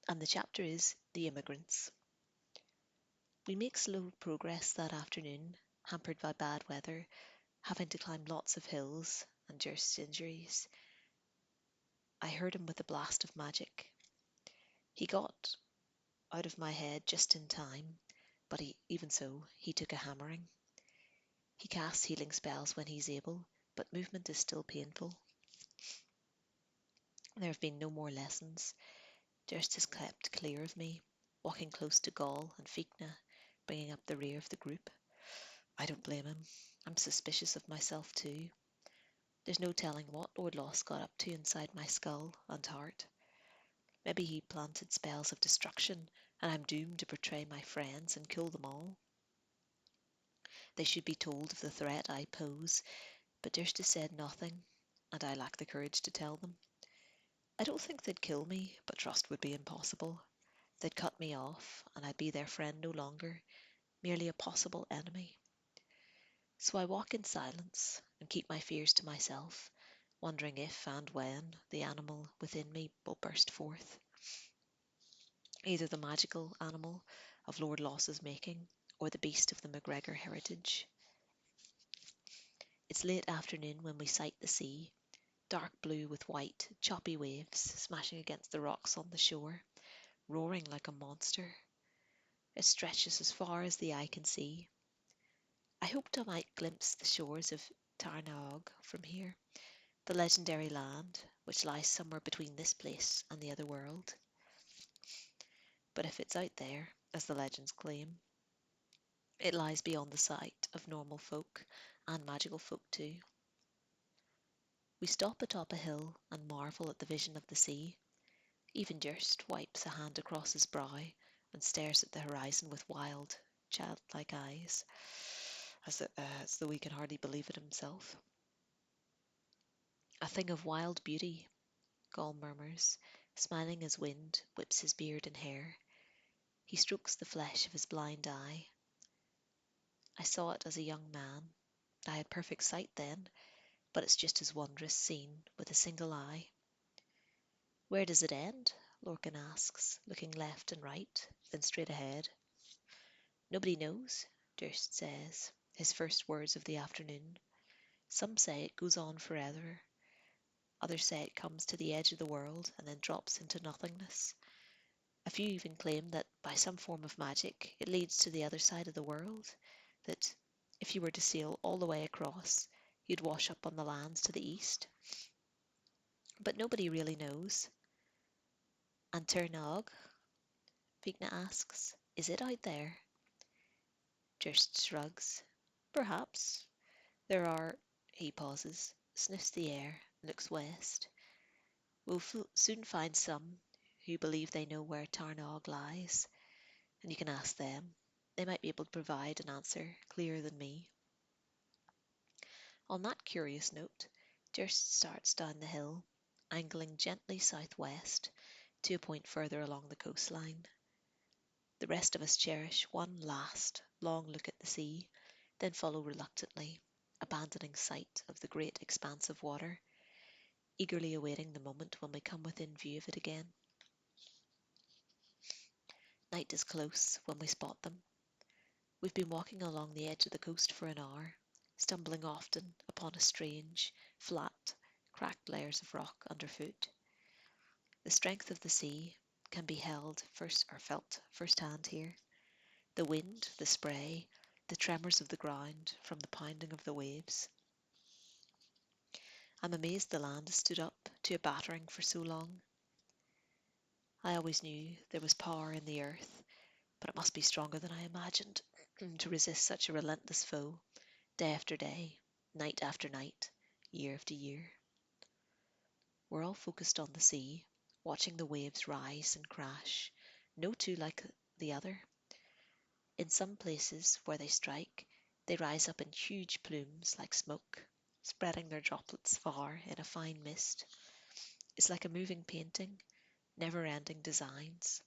and the chapter is The Immigrants. We make slow progress that afternoon, hampered by bad weather, having to climb lots of hills and Durst's injuries. I heard him with a blast of magic. He got out of my head just in time, but even so, he took a hammering. He casts healing spells when he's able, but movement is still painful. There have been no more lessons. Durst has kept clear of me, walking close to Gall and Fiachna, bringing up the rear of the group. I don't blame him. I'm suspicious of myself too. There's no telling what Lord Loss got up to inside my skull and heart. Maybe he planted spells of destruction, and I'm doomed to betray my friends and kill them all. They should be told of the threat I pose, but Durst has said nothing, and I lack the courage to tell them. I don't think they'd kill me, but trust would be impossible. They'd cut me off, and I'd be their friend no longer, merely a possible enemy. So I walk in silence and keep my fears to myself, wondering if and when the animal within me will burst forth. Either the magical animal of Lord Loss's making, or the beast of the MacGregor heritage. It's late afternoon when we sight the sea, dark blue with white, choppy waves smashing against the rocks on the shore, roaring like a monster. It stretches as far as the eye can see. I hoped I might glimpse the shores of Tarnaog from here, the legendary land which lies somewhere between this place and the other world. But if it's out there, as the legends claim, it lies beyond the sight of normal folk and magical folk too. We stop atop a hill and marvel at the vision of the sea. Even Durst wipes a hand across his brow and stares at the horizon with wild, childlike eyes, as though he can hardly believe it himself. A thing of wild beauty, Gall murmurs, smiling as wind whips his beard and hair. He strokes the flesh of his blind eye. I saw it as a young man. I had perfect sight then, but it's just as wondrous seen with a single eye. Where does it end? Lorcan asks, looking left and right, then straight ahead. Nobody knows, Durst says, his first words of the afternoon. Some say it goes on forever. Others say it comes to the edge of the world and then drops into nothingness. A few even claim that by some form of magic it leads to the other side of the world, that if you were to sail all the way across, you'd wash up on the lands to the east. But nobody really knows. And Ternog? Fiachna asks, is it out there? Durst shrugs. Perhaps. There are, he pauses, sniffs the air, looks west. We'll soon find some who believe they know where Tarnog lies, and you can ask them. They might be able to provide an answer clearer than me. On that curious note, Durst starts down the hill, angling gently southwest to a point further along the coastline. The rest of us cherish one last, long look at the sea, then follow reluctantly, abandoning sight of the great expanse of water, eagerly awaiting the moment when we come within view of it again. Night is close when we spot them. We've been walking along the edge of the coast for an hour, stumbling often upon a strange, flat, cracked layers of rock underfoot. The strength of the sea can be felt firsthand here. The wind, the spray, the tremors of the ground from the pounding of the waves. I'm amazed the land has stood up to a battering for so long. I always knew there was power in the earth, but it must be stronger than I imagined to resist such a relentless foe, day after day, night after night, year after year. We're all focused on the sea, watching the waves rise and crash, no two like the other. In some places where they strike, they rise up in huge plumes like smoke, spreading their droplets far in a fine mist. It's like a moving painting, never-ending designs.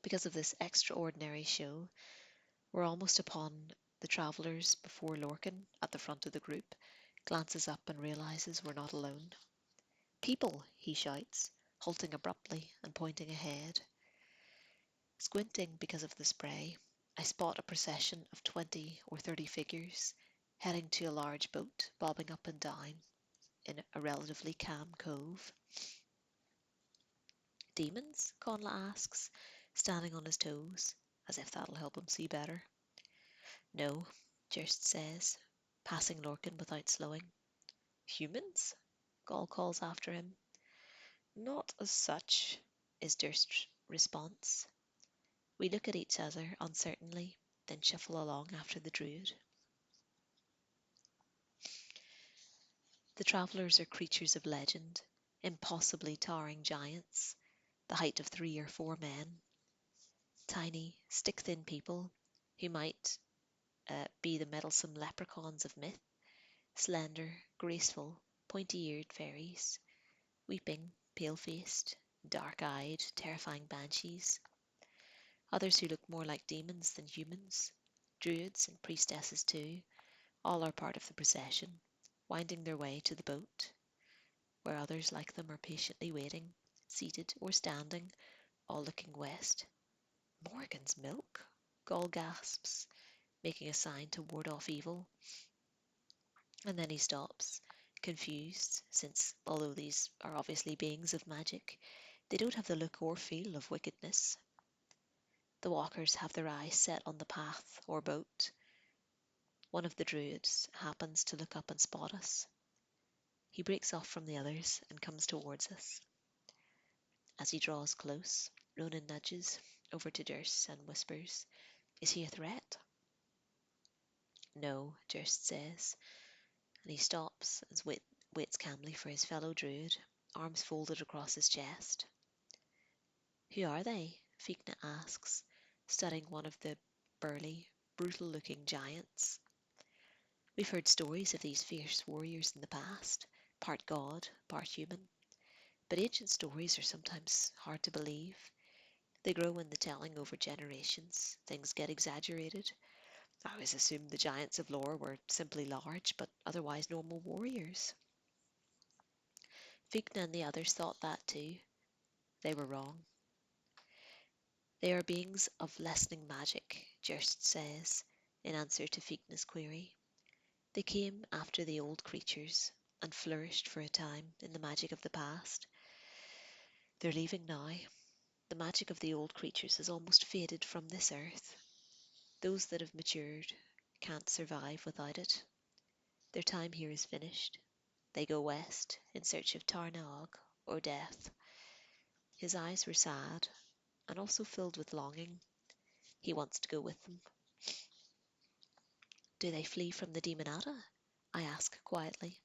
Because of this extraordinary show, we're almost upon the travellers before Lorcan, at the front of the group, glances up and realises we're not alone. People, he shouts, halting abruptly and pointing ahead. Squinting because of the spray, I spot a procession of 20 or 30 figures heading to a large boat bobbing up and down in a relatively calm cove. Demons? Conla asks, standing on his toes, as if that'll help him see better. No, Durst says, passing Lorcan without slowing. Humans? Gall calls after him. Not as such, is Durst's response. We look at each other uncertainly, then shuffle along after the druid. The travellers are creatures of legend, impossibly towering giants, the height of 3 or 4 men. Tiny, stick-thin people who might be the meddlesome leprechauns of myth, slender, graceful, pointy-eared fairies, weeping, pale-faced, dark-eyed, terrifying banshees. Others who look more like demons than humans, druids and priestesses too, all are part of the procession, winding their way to the boat, where others like them are patiently waiting, seated or standing, all looking west. Morgan's milk? Gall gasps, making a sign to ward off evil. And then he stops, confused, since, although these are obviously beings of magic, they don't have the look or feel of wickedness. The walkers have their eyes set on the path or boat. One of the druids happens to look up and spot us. He breaks off from the others and comes towards us. As he draws close, Ronan nudges over to Durst and whispers, "Is he a threat?" "No," Durst says, and he stops and waits calmly for his fellow druid, arms folded across his chest. "Who are they?" Fiachna asks, studying one of the burly, brutal-looking giants. We've heard stories of these fierce warriors in the past, part god, part human. But ancient stories are sometimes hard to believe. They grow in the telling over generations. Things get exaggerated. I always assumed the giants of lore were simply large, but otherwise normal warriors. Fiachna and the others thought that too. They were wrong. They are beings of lessening magic, Durst says, in answer to Fiachna's query. They came after the old creatures and flourished for a time in the magic of the past. They're leaving now. The magic of the old creatures has almost faded from this earth. Those that have matured can't survive without it. Their time here is finished. They go west in search of Tarnaog or death. His eyes were sad and also filled with longing. He wants to go with them. Do they flee from the Demonata? I ask quietly.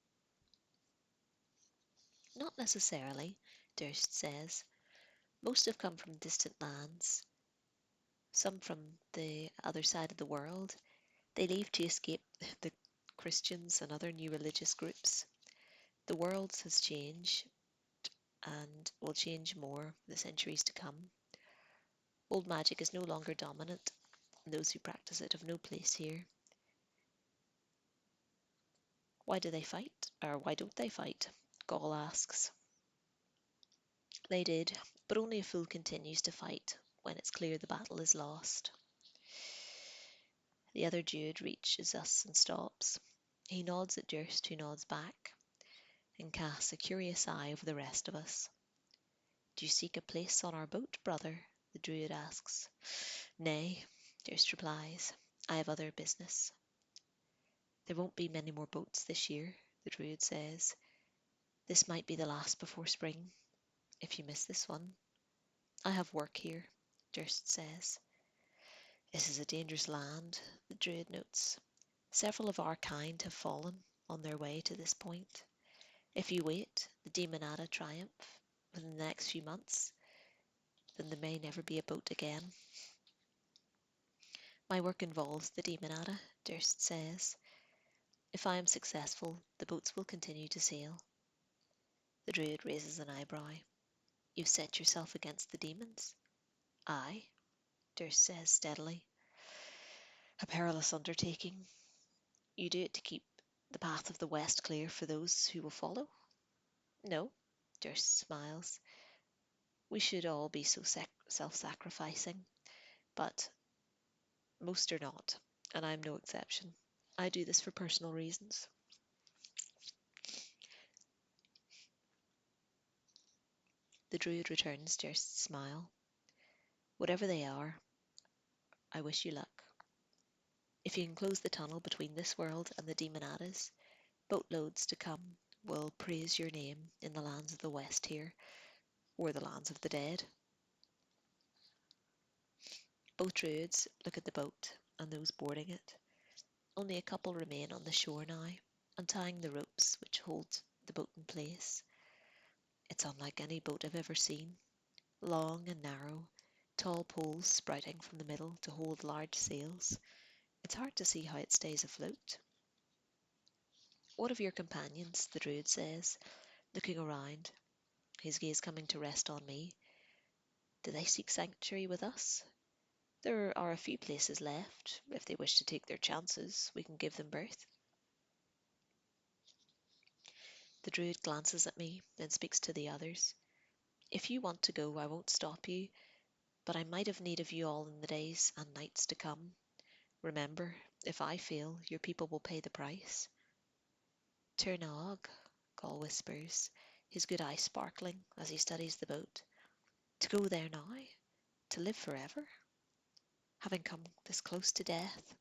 Not necessarily, Durst says. Most have come from distant lands, some from the other side of the world. They leave to escape the Christians and other new religious groups. The world has changed and will change more in the centuries to come. Old magic is no longer dominant, and those who practice it have no place here. Why do they fight? Or why don't they fight? Gaul asks. They did, but only a fool continues to fight when it's clear the battle is lost. The other Jude reaches us and stops. He nods at Durst, who nods back, and casts a curious eye over the rest of us. Do you seek a place on our boat, brother? The Druid asks. Nay, Durst replies. I have other business. There won't be many more boats this year, the Druid says. This might be the last before spring, if you miss this one. I have work here, Durst says. This is a dangerous land, the Druid notes. Several of our kind have fallen on their way to this point. If you wait, the Demonata triumph within the next few months, then there may never be a boat again. My work involves the Demonata, Durst says. If I am successful, the boats will continue to sail. The Druid raises an eyebrow. You've set yourself against the demons? Aye, Durst says steadily. A perilous undertaking. You do it to keep the path of the west clear for those who will follow? No, Durst smiles. We should all be so self-sacrificing, but most are not, and I'm no exception. I do this for personal reasons. The druid returns Jerst's smile. Whatever they are, I wish you luck. If you can close the tunnel between this world and the Demonadas, boatloads to come will praise your name in the lands of the West here, or the lands of the dead. Both druids look at the boat and those boarding it. Only a couple remain on the shore now, untying the ropes which hold the boat in place. It's unlike any boat I've ever seen. Long and narrow, tall poles sprouting from the middle to hold large sails. It's hard to see how it stays afloat. What of your companions? The druid says, looking around, his gaze coming to rest on me. Do they seek sanctuary with us? There are a few places left. If they wish to take their chances, we can give them berth. The druid glances at me, then speaks to the others. If you want to go, I won't stop you, but I might have need of you all in the days and nights to come. Remember, if I fail, your people will pay the price. Tirnog, Gaul whispers, his good eye sparkling as he studies the boat. To go there now? To live forever? Having come this close to death?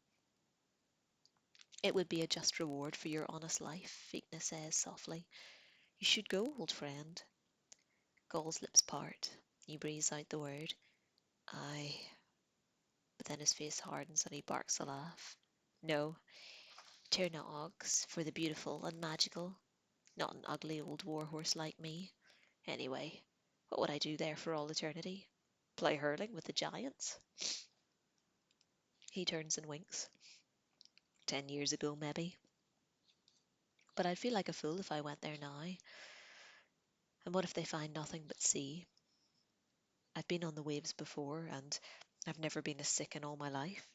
It would be a just reward for your honest life, Figna says softly. You should go, old friend. Gaul's lips part. He breathes out the word, I. But then his face hardens and he barks a laugh. No, Tirnaogs for the beautiful and magical, not an ugly old warhorse like me. Anyway, what would I do there for all eternity? Play hurling with the giants? He turns and winks. 10 years ago, maybe. But I'd feel like a fool if I went there now. And what if they find nothing but sea? I've been on the waves before, and I've never been as sick in all my life.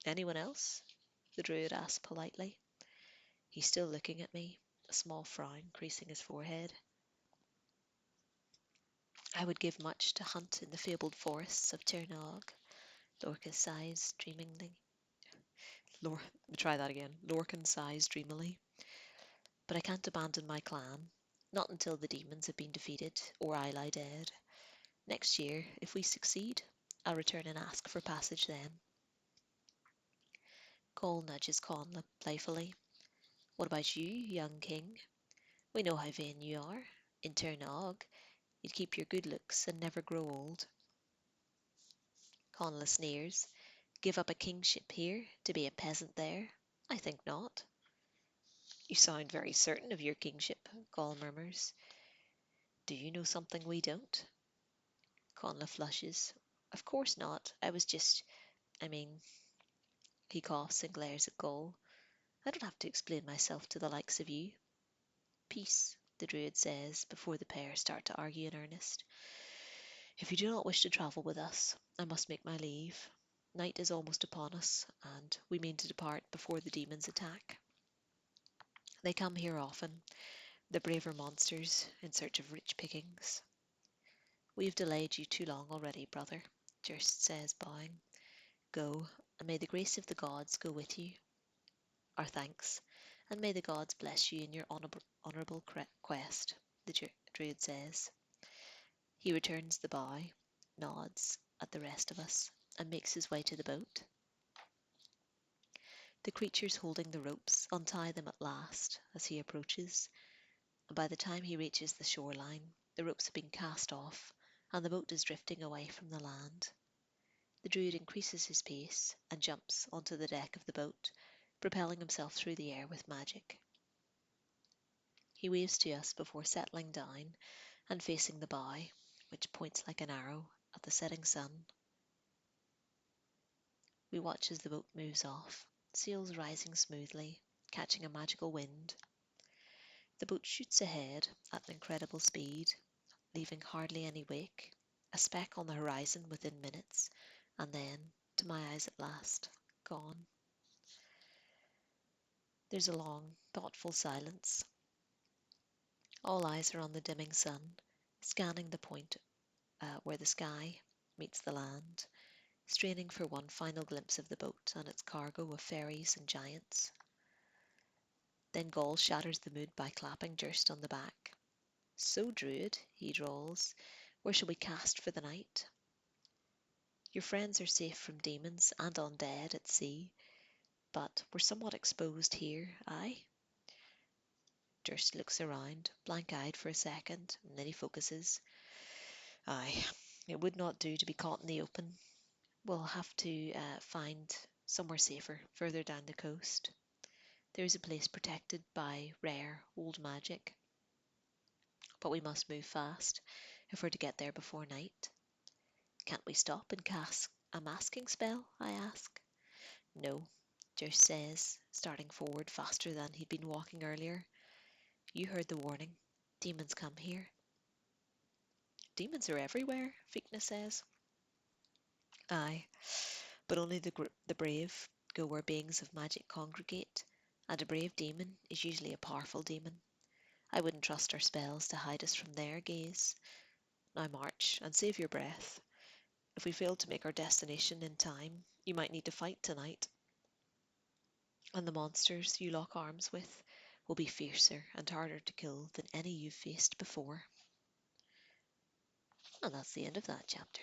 Anyone else? The druid asked politely. He's still looking at me, a small frown creasing his forehead. I would give much to hunt in the fabled forests of Tirnog. Lorca sighs dreamingly. Try that again. Lorcan sighs dreamily. But I can't abandon my clan. Not until the demons have been defeated, or I lie dead. Next year, if we succeed, I'll return and ask for passage then. Cole nudges Conla playfully. What about you, young king? We know how vain you are. In Tirnog, you'd keep your good looks and never grow old. Conla sneers. Give up a kingship here to be a peasant there? I think not. You sound very certain of your kingship, Gaul murmurs. Do you know something we don't? Conla flushes. Of course not. I mean, he coughs and glares at Gaul. I don't have to explain myself to the likes of you. Peace, the druid says, before the pair start to argue in earnest. If you do not wish to travel with us, I must make my leave. Night is almost upon us, and we mean to depart before the demons attack. They come here often, the braver monsters, in search of rich pickings. We have delayed you too long already, brother, Durst says, bowing. Go, and may the grace of the gods go with you. Our thanks, and may the gods bless you in your honourable quest, the druid says. He returns the bow, nods at the rest of us, and makes his way to the boat. The creatures holding the ropes untie them at last as he approaches, and by the time he reaches the shoreline, the ropes have been cast off, and the boat is drifting away from the land. The druid increases his pace and jumps onto the deck of the boat, propelling himself through the air with magic. He waves to us before settling down and facing the bow, which points like an arrow at the setting sun. We watch as the boat moves off, sails rising smoothly, catching a magical wind. The boat shoots ahead at an incredible speed, leaving hardly any wake, a speck on the horizon within minutes, and then, to my eyes at last, gone. There's a long, thoughtful silence. All eyes are on the dimming sun, scanning the point where the sky meets the land, straining for one final glimpse of the boat and its cargo of fairies and giants. Then Gaul shatters the mood by clapping Durst on the back. So, Druid, he drawls, where shall we cast for the night? Your friends are safe from demons and undead at sea, but we're somewhat exposed here, aye? Durst looks around, blank-eyed for a second, and then he focuses. Aye, it would not do to be caught in the open. We'll have to find somewhere safer, further down the coast. There's a place protected by rare old magic, but we must move fast if we're to get there before night. Can't we stop and cast a masking spell? I ask. No, Durst says, starting forward faster than he'd been walking earlier. You heard the warning. Demons come here. Demons are everywhere, Fikna says. Aye, but only the brave go where beings of magic congregate, and a brave demon is usually a powerful demon. I wouldn't trust our spells to hide us from their gaze. Now march, and save your breath. If we fail to make our destination in time, you might need to fight tonight. And the monsters you lock arms with will be fiercer and harder to kill than any you've faced before. And that's the end of that chapter.